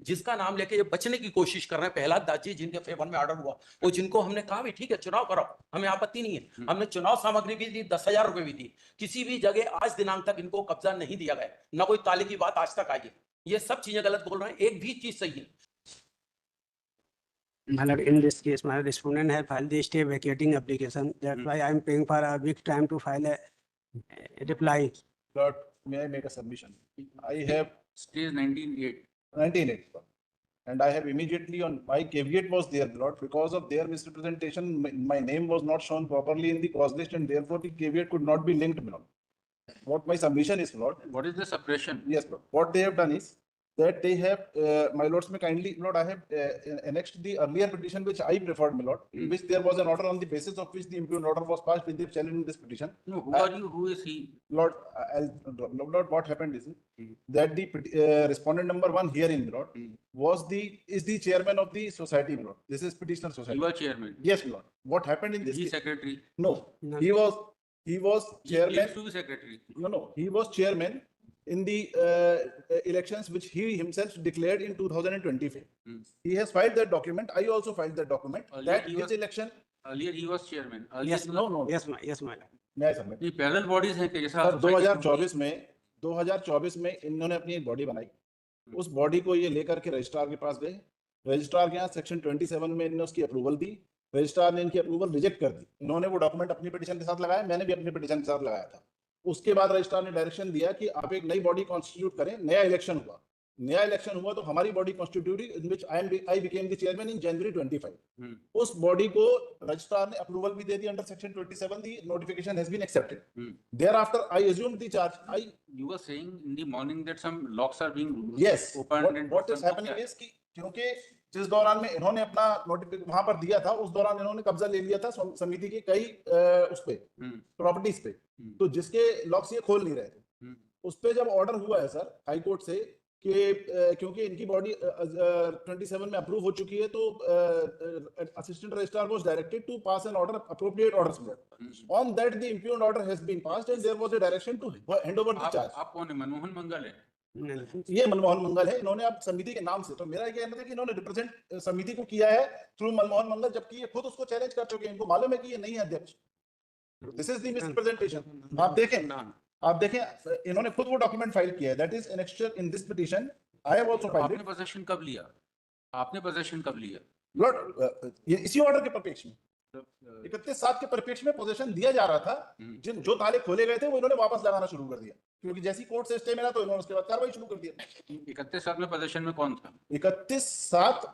जिसका नाम लेके ये बचने की कोशिश कर रहे हैं, प्रहलाद दास जी जिनके फेवर में ऑर्डर हुआ, वो जिनको हमने कहा भी ठीक है चुनाव कराओ, हमें आपत्ति नहीं है, हमने चुनाव सामग्री भी दी, 10,000 रुपए भी दी, किसी भी जगह आज दिनांक तक इनको कब्जा नहीं दिया गया, ना कोई ताले की बात आज तक आई है। ये सब चीजें गलत बोल रहे हैं, एक भी चीज सही है। मतलब in this case, my respondent has filed the stay vacating application. That's why I am paying for a week time to file a reply. Lord, may I make a submission? I have Stay is 19.8. 19.8, and I have immediately on my caveat was there, Lord, because of their misrepresentation, my name was not shown properly in the cause list, and therefore the caveat could not be linked, Lord. What my submission is, Lord. What is the suppression? Yes, Lord. What they have done is that they have, my lords, may kindly, Lord, I have annexed the earlier petition which I preferred, my Lord, in which there was an order on the basis of which the impugned order was passed with the challenge in this petition. No, who are you? Who is he? Lord, Lord, what happened is that the respondent number 1 herein, Lord, is the chairman of the society, Lord. This is petitioner society. You are chairman. Yes, Lord. What happened in this He case? secretary. No, No. he was He chairman. claims to be secretary. No, he was chairman in the elections which he himself declared in 2025. He has filed that document. I also filed that document. Earlier That he his was- election. Earlier he was chairman. Earlier Yes, he was- No. Yes, my lord. मैं submit ये parallel bodies हैं कि जैसा sir 2024 में इन्होंने अपनी एक body बनाई, उस बॉडी को ये लेकर के रजिस्ट्रार के पास गए, रजिस्ट्रार के यहाँ सेक्शन 27 में इन्होंने उसकी अप्रूवल दी, रजिस्ट्रार ने इनकी अप्रूवल रिजेक्ट कर दी, इन्होंने वो डॉक्यूमेंट अपनी पिटीशन के साथ लगाया, मैंने भी अपनी पिटीशन के साथ लगाया था। उसके बाद रजिस्ट्रार ने डायरेक्शन दिया कि आप एक नई बॉडी कॉन्स्टिट्यूट करें, नया इलेक्शन हुआ तो हमारी body constitute in which I became the chairman in January 25। उस बॉडी को रजिस्ट्रार ने अप्रूवल भी दे दी under section 27, the notification has been accepted. Thereafter I assumed the charge. You were saying in the morning that some locks are being Yes, opened and what is some- happening is कि क्योंकि जिस दौरान में इन्होंने अपना notification वहां पर दिया था, उस दौरान इन्होंने कब्जा ले लिया था समिति के कई उस पे प्रॉपर्टीज पे, तो जिसके लॉक्स ये खोल नहीं रहे थे। उस पे जब ऑर्डर हुआ है सर हाई कोर्ट से कि क्योंकि इनकी बॉडी 27 में अप्रूव हो चुकी है, तो assistant registrar was directed to pass an order, appropriate orders on that the impugned order has been passed and there was a direction to hand over the charge. आप कौन है? मनमोहन मंगल है? ये मनमोहन मंगल है, इन्होंने अब समिति के नाम से, तो मेरा कहना था कि इन्होंने रिप्रेजेंट समिति को किया है थ्रू मनमोहन मंगल, जबकि ये खुद उसको चैलेंज कर चुके हैं, इनको मालूम है कि ये नहीं है अध्यक्ष। This is the misrepresentation. आप देखें इन्होंने खुद वो डॉक्यूमेंट फाइल किया है, that is annexure in this petition. I have also filed आपने इट। पोजीशन कब लिया? आपने पोजीशन कब लिया? लॉर्ड, ये इसी ऑर्डर के परिप्रेक्ष्य में 31/7 के परिप्रेक्ष्य में पोजीशन दिया जा रहा था, जो ताले खोले गए थे वो इन्होंने वापस लगाना शुरू कर दिया, क्योंकि जैसी कोर्ट से स्टे मिला तो इन्होंने उसके बाद कार्रवाई शुरू कर दी। 31/7 में पोजीशन में कौन था? 31/7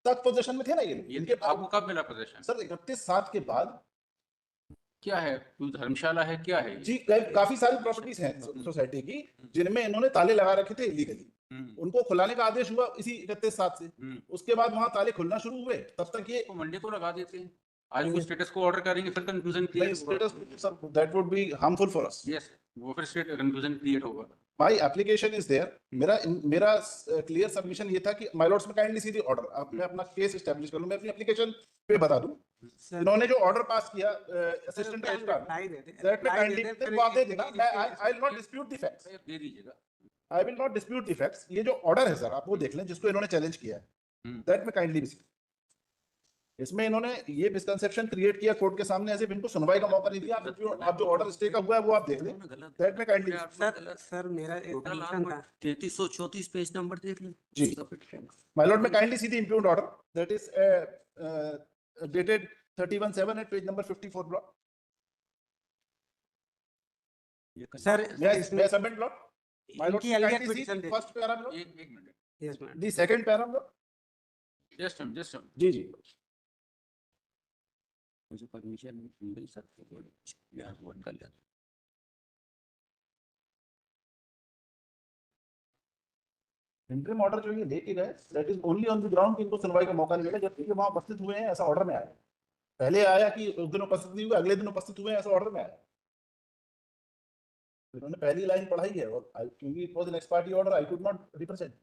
तक पोजीशन में थे ना ये इनके। आपको कब मिला पोजीशन? सर 31/7 के बाद क्या है? कोई धर्मशाला है? क्या है जी? काफी सारी प्रॉपर्टीज हैं सोसाइटी की जिनमें इन्होंने ताले लगा रखे थे इलीगली, उनको खुलाने का आदेश हुआ इसी 31/7 से। उसके बाद वहां ताले खुलना शुरू हुए, तब तक ये मंडे को लगा देते हैं। आज वो स्टेटस को ऑर्डर करेंगे, फिर कंफ्यूजन क्रिएट होगा। That would be harmful for us. Yes, वो फिर स्टेट कंफ्यूजन क्रिएट होगा। My application is there. मेरा क्लियर सबमिशन ये था कि माय लॉर्ड्स में काइंडली सी द ऑर्डर। अब मैं अपना केस एस्टैब्लिश कर लूं, मैं अपनी एप्लीकेशन पे बता दूं। इन्होंने जो ऑर्डर पास किया असिस्टेंट रजिस्ट्रार, दैट में काइंडली आप दे देना, मैं I will not dispute the facts. दे दीजिएगा। I will not dispute the facts. ये जो ऑर्डर है सर, आप वो देख लें जिसको इन्होंने चैलेंज किया है, दैट में काइंडली। इसमें इन्होंने ये मिसकंसेप्शन क्रिएट किया कोर्ट के सामने, ऐसे इनको सुनवाई का मौका नहीं दिया। आप जो ऑर्डर स्टे का हुआ है वो आप देख लें, दैट में काइंडली। सर मेरा एक सबमिशन था 3334 पेज नंबर देख लें जी। माय लॉर्ड में kindly see the impugned order that is dated 31/7 at page number 54 block. Sir मैं सबमिट ब्लॉक। माय लॉर्ड इनकी earlier काइंडली सी petition दे- फर्स्ट पैरा ब्लॉक, एक मिनट। Yes ma'am. The second para block. Just जी जी। मुझे permission मिल सकती है यार, वो कर लिया। इंटरिम ऑर्डर जो ये लेके गए, that is only on the ground कि इनको सुनवाई का मौका नहीं मिला, जबकि ये वहां उपस्थित हुए हैं, ऐसा ऑर्डर में आया। पहले आया कि उस दिन उपस्थित नहीं हुए, अगले दिन उपस्थित हुए, ऐसा ऑर्डर में आया। इन्होंने पहली लाइन पढ़ाई है, और क्योंकि it was an x party order, I could not represent.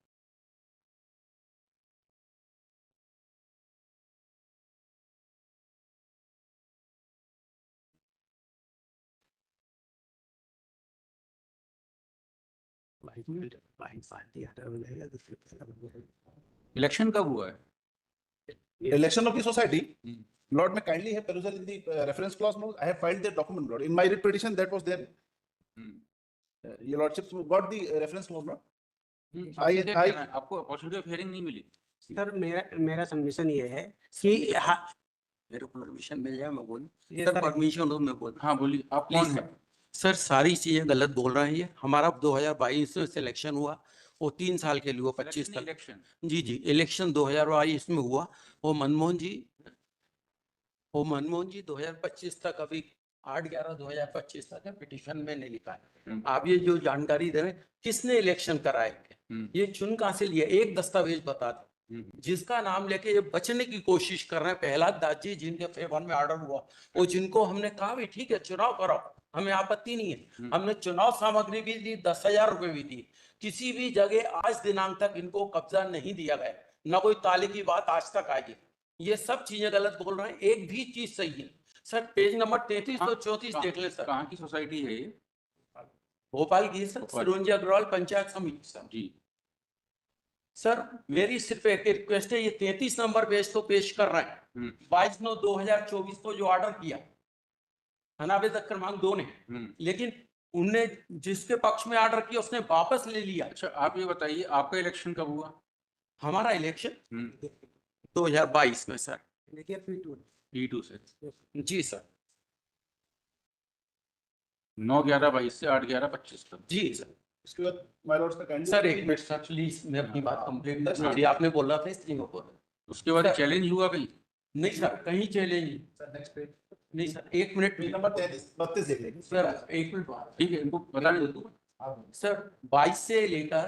भाई पार्टी हटा हो जाएगा तो फिर इलेक्शन कब हुआ है? Election of the society. Hmm. Lord, may kindly have perusal in the reference clause note. I have filed the document, Lord. In my writ petition, that was there. Hmm. Your Lordship got the reference clause, Lord. आपको क्या I- कहना है? आपको opportunity of hearing नहीं मिली? Sir मेरा submission ये है कि मेरे को परमिशन मिल जाए मैं बोलूं? ये सर सर परमिशन दो मैं बोलूं? हाँ बोलिए, आप कौन प्लीज है? सर सारी चीजें गलत बोल रहे हैं ये। हमारा 2022 में सिलेक्शन हुआ, वो 3 साल के लिए हुआ, 25 तक। इलेक्शन। जी जी, इलेक्शन 2022 में हुआ। वो मनमोहन जी 2025 तक, अभी 8/11/2025 तक है, पिटिशन में नहीं लिखा है। आप ये जो जानकारी दे रहे हैं, किसने इलेक्शन कराए, ये चुन कहाँ से लिया? एक दस्तावेज बता दो जिसका नाम लेके ये बचने की कोशिश कर रहे हैं। प्रहलाद दास जी जिनके फेवर में ऑर्डर हुआ, वो जिनको हमने कहा भी ठीक है चुनाव कराओ, हमें आपत्ति नहीं है। हमने चुनाव सामग्री भी दी, 10,000 रुपए भी दी। किसी भी जगह आज दिनांक तक इनको कब्जा नहीं दिया गया, न कोई ताले की बात आज तक आई है। ये सब चीजें गलत बोल रहे हैं, एक भी चीज सही है। सर पेज नंबर 33 तो 34 देख ले सर। कहाँ की सोसाइटी है ये? भोपाल की सर, भोपाल। सिरोंजी अग्रवाल पंचायत समिति सर। जी। सर मेरी सिर्फ एक रिक्वेस्ट है, ये 33 नंबर पेज तो पेश कर रहे हैं। 22/9/2024 को जो ऑर्डर किया अनावेदक क्रमांक 2 ने, लेकिन उनने जिसके पक्ष में ऑर्डर किया उसने वापस ले लिया। अच्छा आप ये बताइए, आपका इलेक्शन कब हुआ? हमारा इलेक्शन 2022 में सर। देखिए P2 से जी सर। 9/11/22 से 8/11/25 तक। जी सर। उसके बाद my lords, may kindly. Sir एक मिनट सर प्लीज, मैं अपनी बात कंप्लीट कर लीजिए। आपने बोला था इसलिए मैं बोल रहा हूं। उसके बाद सर। चैलेंज हुआ कहीं? नहीं सर, कहीं चैलेंज नहीं। Sir, next page. नहीं सर, एक मिनट Page number 32 देख लेंगे. सर, एक मिनट बात। ठीक है, इनको बताने दो। सर 22 से लेकर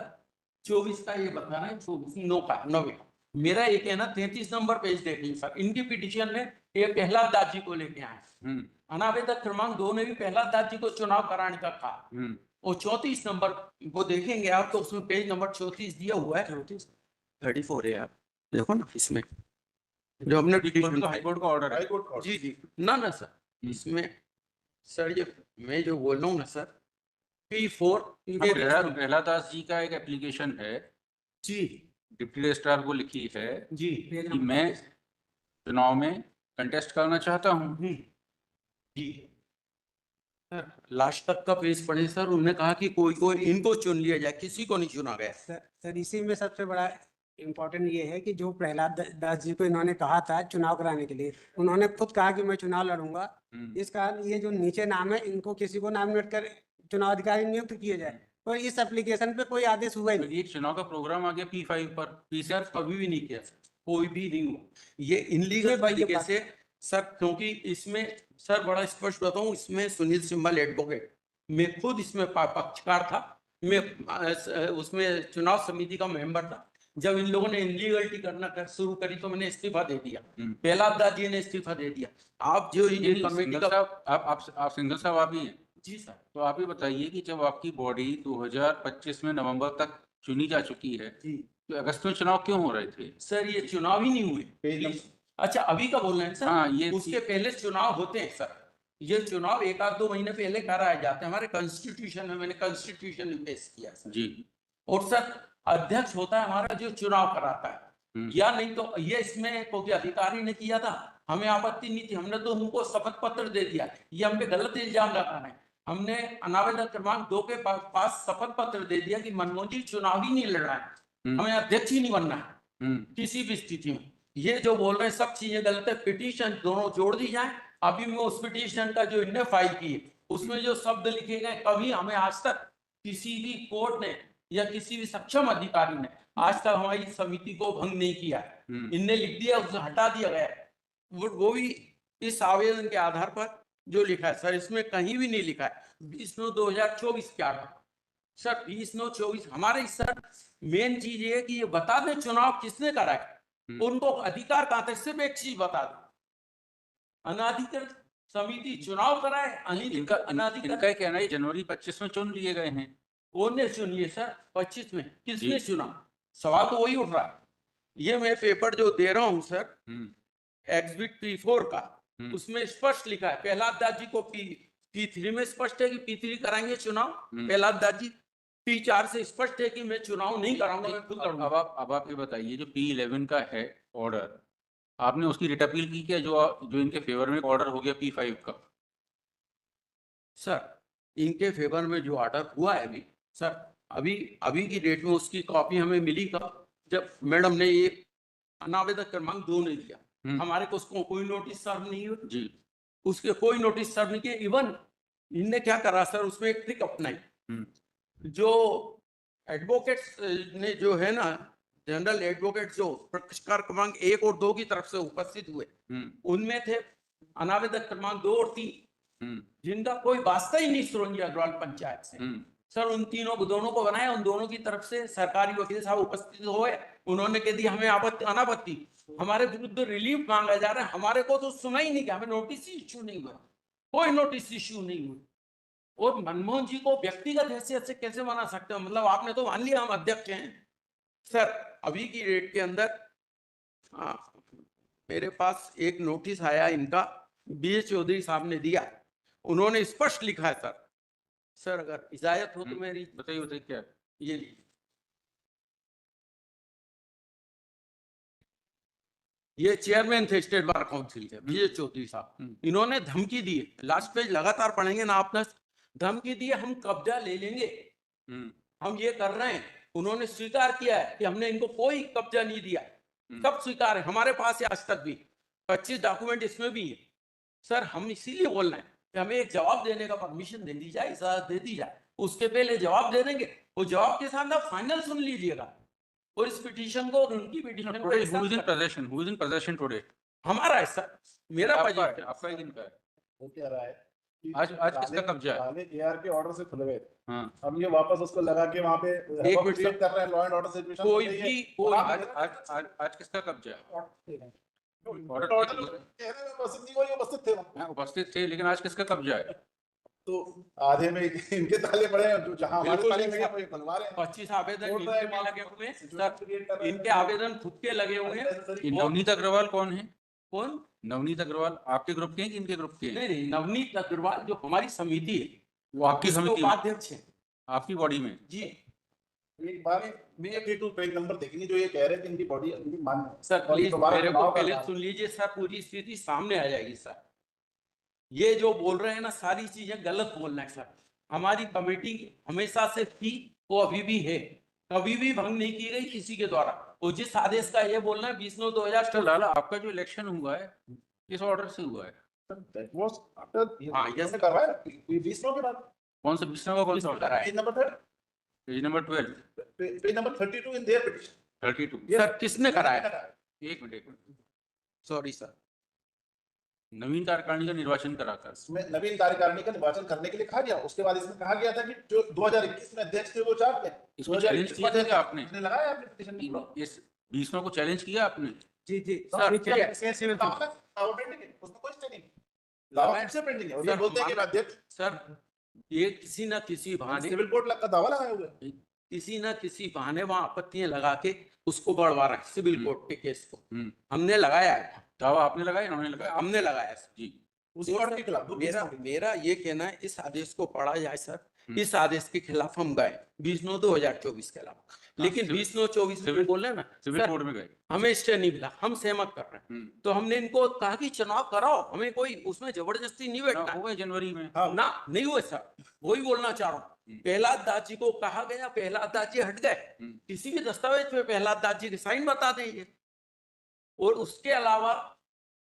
24 का ये बताना है, 24 का 9 मेरा एक है ना 33 नंबर पेज देख लीजिए सर। इनकी पिटीशन में ये प्रहलाद दास जी को लेके आए। अनावेदक क्रमांक 2 ने भी प्रहलाद दास जी को चुनाव कराने का कहा। वो 34 नंबर वो देखेंगे आप तो उसमें पेज नंबर 34 दिया हुआ है। 34 है, आप देखो ना इसमें जो हमने पिटीशन हाईकोर्ट का ऑर्डर है। High Court order. जी जी ना सर, इसमें सर ये मैं जो बोल रहा हूँ ना सर, P4 प्रहलाद दास जी का एक एप्लीकेशन है, जी डिप्टी रजिस्ट्रार को लिखी है जी कि मैं चुनाव में कंटेस्ट करना चाहता हूँ। जी सर, लास्ट तक का पेज पढ़े सर। उन्होंने कहा कि कोई इनको चुन लिया जाए, किसी को नहीं चुना गया। सर इसी में सबसे बड़ा इम्पोर्टेंट ये है कि जो प्रहलाद दास जी को इन्होंने कहा था चुनाव कराने के लिए, उन्होंने खुद कहा कि मैं चुनाव लड़ूंगा। इस कारण ये जो नीचे नाम है, इनको किसी को नॉमिनेट कर चुनाव अधिकारी नियुक्त किए जाए, और इस एप्लीकेशन पे कोई आदेश हुआ ही तो नहीं। ये चुनाव का प्रोग्राम आ गया P5 पर। सर कभी भी नहीं किया सर, कोई भी नहीं हुआ ये इनलीगल तरीके से सर। क्योंकि इसमें सर बड़ा स्पष्ट बताऊं, इसमें सुनील सिंबल एडवोकेट, मैं खुद इसमें पक्षकार था। मैं उसमें चुनाव समिति का मेंबर था। जब इन लोगों ने इनलीगलिटी करना शुरू करी तो मैंने इस्तीफा दे दिया। प्रहलाद दास जी ने इस्तीफा दे दिया। आप जो ये कमेटी का आप सिंगल साहब आप ही हैं? जी सर। तो आप ये बताइए कि जब आपकी बॉडी 2025 में नवंबर तक चुनी जा चुकी है, जी तो अगस्त में चुनाव क्यों हो रहे थे? सर ये चुनाव ही नहीं हुए। Page number. अच्छा अभी का बोल रहे हैं सर? हाँ, ये उसके पहले चुनाव होते हैं सर। ये चुनाव 1-2 महीने पहले कराए जाते हैं हमारे कॉन्स्टिट्यूशन में। मैंने कॉन्स्टिट्यूशन में पेश किया सर। जी। और सर अध्यक्ष होता है हमारा जो चुनाव कराता है, या नहीं तो ये इसमें कोई अधिकारी ने किया था, हमें आपत्ति नहीं थी। हमने तो उनको शपथ पत्र दे दिया। ये हम पे गलत इल्जाम लगा रहे हैं। हमने अनावेदक क्रमांक 2 के पास शपथ पत्र दे दिया कि मनमोहन जी चुनाव ही नहीं लड़ रहा है, हमें अध्यक्ष ही नहीं बनना है किसी भी स्थिति में। ये जो बोल रहे हैं सब चीजें गलत है। पिटीशन दोनों जोड़ दी जाए। अभी मैं उस पिटीशन का जो इनने फाइल की है उसमें जो शब्द लिखे गए, कभी हमें आज तक किसी भी कोर्ट ने या किसी भी सक्षम अधिकारी ने आज तक हमारी समिति को भंग नहीं किया है। इनने लिख दिया, उसे हटा दिया गया है। वो भी इस आवेदन के आधार पर जो लिखा है सर, इसमें कहीं भी नहीं लिखा है 20/9/2024 क्या है सर। 20/9/24 हमारे सर मेन चीज ये है कि ये बता दें चुनाव किसने कराया, उनको अधिकार कहां था। सिर्फ एक चीज बता दो, अनाधिकृत समिति चुनाव कराए, अनाधिकृत इनका कहना है जनवरी 25 में चुन लिए गए हैं। कौन ने चुनिए सर? 25 में किसने चुना? सवाल तो वही उठ रहा है। ये मैं पेपर जो दे रहा हूं सर, एग्जिबिट P4 का, उसमें स्पष्ट लिखा है प्रहलाद दास जी को P3 में स्पष्ट है कि P3 कराएंगे चुनाव प्रहलाद दास जी। P4 से स्पष्ट है कि मैं चुनाव नहीं कराऊंगा, मैं खुद लड़ूंगा। अब आप ये बताइए, जो P11 का है ऑर्डर, आपने उसकी रिट अपील की क्या, जो इनके फेवर में ऑर्डर हो गया P5 का? सर, इनके फेवर में जो ऑर्डर हुआ है अभी, सर, अभी अभी की डेट में उसकी कॉपी हमें मिली कब? जब मैडम ने ये अनावेदक क्रमांक 2 ने दिया, हमारे को उसको कोई नोटिस सर्व नहीं हुआ जी। उसके, कोई नोटिस सर्व नहीं किया। इवन इनने क्या करा सर, उसमें एक ट्रिक अपनाई। जो एडवोकेट्स ने जो है ना, जनरल एडवोकेट जो प्रश्न क्रमांक 1 और 2 की तरफ से उपस्थित हुए, उनमें थे अनावेदक क्रमांक 2 और 3, जिनका कोई वास्ता ही नहीं सुरंगी अग्रवाल पंचायत से। सर, उन दोनों को बनाया, उन दोनों की तरफ से सरकारी वकील साहब उपस्थित हुए, उन्होंने कह दिया हमें अनापत्ति, हमारे विरुद्ध रिलीफ मांगा जा रहा है, हमारे को तो सुना ही नहीं कि हमें नोटिस ही इश्यू नहीं हुआ, कोई नोटिस इश्यू नहीं हुई। और मनमोहन जी को व्यक्तिगत हैसियत से कैसे बना सकते हो? मतलब आपने तो मान लिया हम अध्यक्ष हैं। सर, अभी की डेट के अंदर मेरे पास एक नोटिस आया इनका, बी चौधरी साहब ने दिया, उन्होंने स्पष्ट लिखा है सर। सर, अगर इजाजत हो तो मेरी बताइए क्या? ये लीजिए, ये चेयरमैन थे स्टेट बार काउंसिल के, बी चौधरी साहब, इन्होंने धमकी दी है, लास्ट पेज लगातार पढ़ेंगे ना आप, धमकी दी है हम कब्जा ले लेंगे, हम ये कर रहे हैं। उन्होंने स्वीकार किया है कि हमने इनको कोई कब्जा नहीं दिया, सब स्वीकार है, हमारे पास है आज तक भी 25 डॉक्यूमेंट इसमें भी है। सर, हम इसीलिए बोल रहे हैं कि हमें एक जवाब देने का परमिशन दे दी जाए, इजाजत दे दी जाए, उसके पहले जवाब दे देंगे, वो जवाब के साथ आप फाइनल सुन लीजिएगा, और इस पिटीशन को और उनकी पिटीशन को एक साथ कर- Who is in possession today? हमारा है सर, मेरा आपका पोजीशन है, आपका किनका है? वो कह रहा है कि आज किसका कब्जा है? ताले AR के ऑर्डर से खुल गए थे। हाँ, हम ये वापस उसको लगा के वहाँ पे एक मिनट create कर रहे हैं, लॉ एंड ऑर्डर सिचुएशन कोई भी कोई आज किसका कब्जा है? ऑर्डर कहने में उपस्थित नहीं हुए, उपस्थित थे वहाँ। हाँ, उपस्थित थे, लेकिन आज किसका कब्जा है? तो आधे में इनके ताले पड़े हैं, जो जहाँ हमारे बिल्कुल ताले नहीं लगे साहब। वो ये खुलवा रहे हैं। 25 आवेदन कोर्ट इनके है, भी लगे हुए हैं situation सर, create कर रहे हैं। इनके आवेदन खुद के लगे हुए हैं। ये नवनीत अग्रवाल कौन है? कौन? नवनीत अग्रवाल आपके ग्रुप के हैं कि इनके ग्रुप के हैं? नहीं नहीं, नवनीत अग्रवाल जो हमारी समिति है, वो आपकी उसके समिति में, उपाध्यक्ष है आपकी बॉडी में? जी। एक बार में 82 पेज नंबर देखेंगे, जो ये कह रहे हैं कि इनकी बॉडी मान सर और प्लीज दोबारा मेरे को चुनाव पहले करना है। सुन लीजिए सर, पूरी स्थिति सामने आ जाएगी सर। ये जो बोल रहे हैं ना, सारी चीजें गलत बोल रहे हैं सर। हमारी कमेटी हमेशा से थी, वो अभी भी है, कभी भी भंग नहीं की गई किसी के द्वारा। वो जिस आदेश का ये बोलना है 20/9/2024 तो लाला, आपका जो इलेक्शन हुआ है किस ऑर्डर से हुआ है? That was after हाँ, yes, हमने करवाया 20 नौ के बाद। कौन सा 20 का कौन सा ऑर्डर? कराया। Page number 3, page number 12, page number 32 in their petition. 32। Sir, किसने कराया? एक मिनट। सॉरी सर, नवीन कार्यकारिणी का निर्वाचन कराकर इसमें नवीन कार्यकारिणी का निर्वाचन करने के लिए कहा गया। उसके बाद इसमें कहा गया था कि जो 2021 में अध्यक्ष थे वो 4 थे। इसको चैलेंज किया था क्या आपने? आपने लगाया आपने पिटीशन को? इस 20 को चैलेंज किया आपने? जी जी सर, नीचे क्या- कैसे में दावा पेंडिंग है, उसमें कोई स्टे नहीं। दावा लगाया। किससे पेंडिंग है? और सर, ये बोलते हैं कि हमारा- अध्यक्ष सर, ये किसी न किसी बहाने, सिविल कोर्ट का दावा लगाए हुए हैं। किसी न किसी बहाने वहां आपत्तियां लगा के उसको बढ़वा रहे हैं सिविल कोर्ट के केस को। हमने लगाया है, दावा आपने लगाया, इन्होंने लगाया? हमने लगाया है। जी। उसी कोर्ट के खिलाफ मेरा ये कहना है, इस आदेश को पढ़ा जाए सर, इस आदेश के खिलाफ हम गए 20/9/2024 के अलावा, लेकिन सिविल- 20/9/24 में बोले ना सिविल सर, कोर्ट में गए। हमें स्टे नहीं मिला, हम सहमत कर रहे हैं। तो हमने इनको कहा कि चुनाव कराओ, हमें कोई उसमें जबरदस्ती नहीं बैठना हो है। गए जनवरी में। हाँ। ना, नहीं हुए सर, वही बोलना चाह रहा हूँ। प्रहलाद दास जी को कहा गया, प्रहलाद दास जी हट गए, किसी भी दस्तावेज में प्रहलाद दास जी के साइन बता देंगे। और उसके अलावा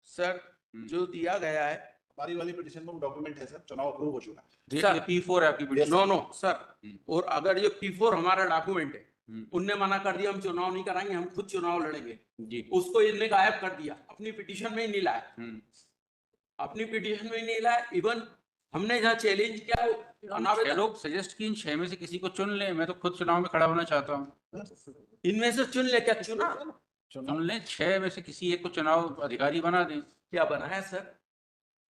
सर जो दिया गया है, हमारी वाली पिटीशन में डॉक्यूमेंट है सर, चुनाव अप्रूव हो चुका है। सर, P4 है आपकी पिटीशन। नो सर, और अगर ये P4 हमारा डॉक्यूमेंट है, उनने मना कर दिया हम चुनाव नहीं कराएंगे, हम खुद चुनाव लड़ेंगे, जी। उसको इनने गायब कर दिया, अपनी पिटीशन में ही नहीं लाया, अपनी पिटीशन में ही नहीं लाया। इवन हमने जहाँ चैलेंज किया है, 6 लोग सजेस्ट की इन 6 में से किसी को चुन ले, मैं तो खुद चुनाव में खड़ा होना चाहता हूँ। इनमें से चुन ले, क्या चुना? चुन ले, 6 में से किसी एक को चुनाव अधिकारी बना दें। क्या बनाया सर?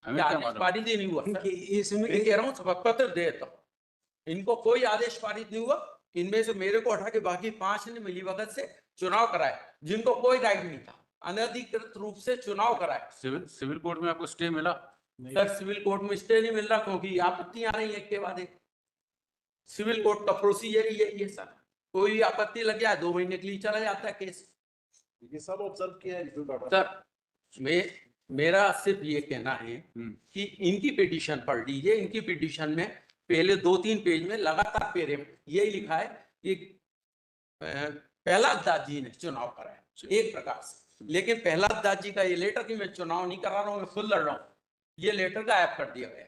हमें क्या क्या आदेश मालूम? पारित ही नहीं हुआ सर? इसमें मैं कह रहा हूँ शपथ पत्र दे देता हूँ, इनको कोई आदेश पारित नहीं हुआ। इनमें से मेरे को हटा के बाकी 5 ने मिलीभगत से चुनाव कराए, जिनको कोई राइट नहीं था, अनधिकृत रूप से चुनाव कराए। सिविल कोर्ट में आपको स्टे मिला? सर, सिविल कोर्ट में स्टे नहीं मिल रहा, क्योंकि आपत्तियां आ रही है एक के बाद एक। सिविल कोर्ट का प्रोसीजर ही यही है सर। कोई आपत्ति लग जाए 2 महीने के लिए चला जाता है केस। ये सब ऑब्जर्व किया है रिव्यू ऑर्डर। सर मेरा सिर्फ ये कहना है कि इनकी पिटीशन पढ़ लीजिए। इनकी पिटीशन में पहले 2-3 पेज में लगातार पेरे यही लिखा है कि प्रहलाद दास जी ने चुनाव कराया एक प्रकार से, लेकिन प्रहलाद दास जी का ये लेटर कि मैं चुनाव नहीं करा रहा हूँ, मैं खुद लड़ रहा हूँ, ये लेटर गायब कर दिया गया।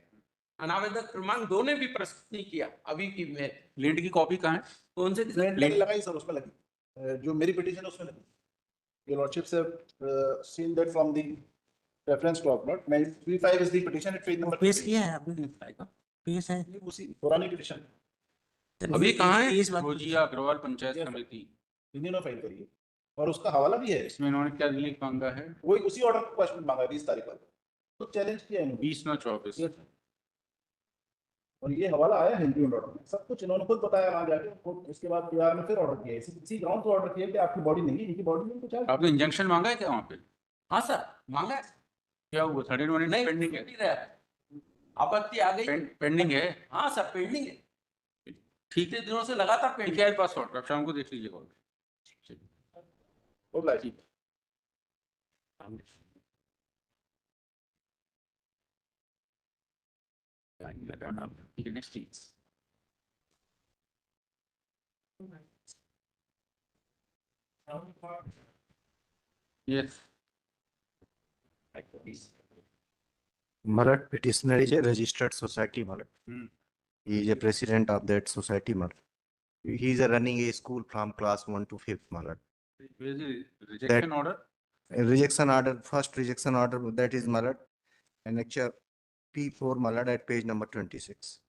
अनावेदक क्रमांक 2 ने भी प्रस्तुत नहीं किया अभी की में। लीड की कॉपी कहाँ है? कौन से लगाई सर, उसमें लगी जो मेरी पिटीशन है उसमें लगी। Your lordships have seen that from the reference document. 935 is the petition at page number. पेश किया है आपने? पेश है। उसी पुरानी पिटीशन अभी कहाँ है? इस बात रोजिया अग्रवाल पंचायत Yes, sir. समिति, इन्होंने फाइल करी है और उसका हवाला भी है। इसमें इन्होंने क्या रिलीफ मांगा है? वही उसी ऑर्डर को क्वेश्चन मांगा है 20 तारीख को, तो चैलेंज किया इन्होंने। 20/9/24। Yes, sir. और ये हवाला आया है हिंदी ऑर्डर में, सब कुछ इन्होंने खुद बताया वहां जाके। उसके बाद पीआर में फिर ऑर्डर किया, इसी ग्राउंड पर ऑर्डर किया कि आपकी बॉडी नहीं है, इनकी बॉडी में कुछ है। आपने इंजंक्शन मांगा है क्या वहाँ पे? हाँ सर मांगा है। क्या हुआ? 31 नहीं पेंडिंग है? नहीं रहा है। आपत्ति आ गई। पेंडिंग है? हाँ सर पेंडिंग है, ठीक है, दिनों से लगातार ठीक पेंडिंग है, मेरे पास ऑर्डर, आप शाम को देख लीजिएगा। ओब्लाइज। ठीक है, next please. Yes, Marat petitioner is a registered society Marat. He is a president of that society Marat. He is running a school from class 1 to 5th Marat. where is the rejection order? A rejection order, first rejection order that is Marat, annexure P4 Marat at page number 26.